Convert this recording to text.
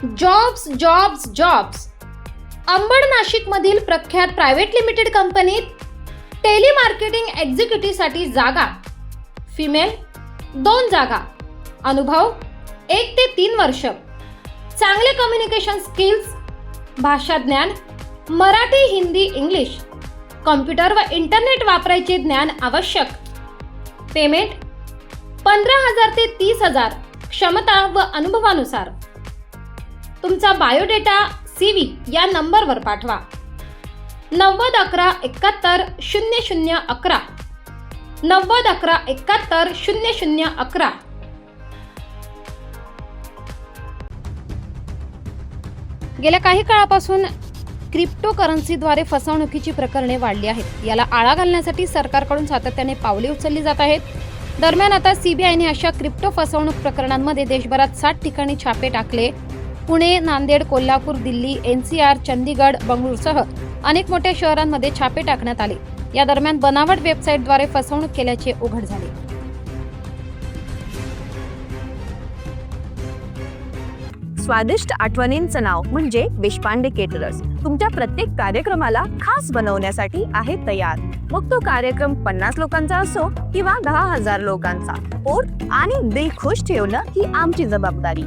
Jobs jobs jobs. Ambad नाशिकमधील प्रख्यात private limited कंपनीत टेलिमार्केटिंग एक्झिक्युटिव्हसाठी जागा. फिमेल 2 जागा. अनुभव 1 ते 3 वर्ष. चांगले कम्युनिकेशन स्किल्स, भाषा ज्ञान, मराठी, हिंदी, इंग्लिश, कॉम्प्युटर व इंटरनेट वापरायचे ज्ञान आवश्यक. पेमेंट 15,000 ते 30,000 क्षमता व अनुभवानुसार. तुमचा बायोडेटा CV या नंबरवर पाठवा. 90 11 71 00 11 90 11 71 00 11. गेल्या काही काळापासून क्रिप्टोकरन्सीद्वारे फसवणुकीची प्रकरणे वाढली आहेत. याला आळा घालण्यासाठी सरकारकडून सातत्याने पावले उचलली जात आहेत. दरम्यान आता CBIने अशा क्रिप्टो फसवणूक प्रकरणांमध्ये देशभरात 60 ठिकाणी छापे टाकले. पुणे, नांदेड, कोल्हापूर, दिल्ली, NCR, चंदीगड, बंगळुरूसह अनेक मोठ्या शहरांमध्ये छापे टाकण्यात आले. या दरम्यान बनावट वेबसाईटद्वारे फसवणूक केल्याचे उघड झाले. स्वादिष्ट आठवणींचं नाव म्हणजे देशपांडे केटरर्स तुमच्या प्रत्येक कार्यक्रमाला खास बनवण्यासाठी आहे तयार. मग तो कार्यक्रम 50 लोकांचा असो किंवा 10,000 लोकांचा, पोट आणि दिल खुश ठेवणं ही आमची जबाबदारी.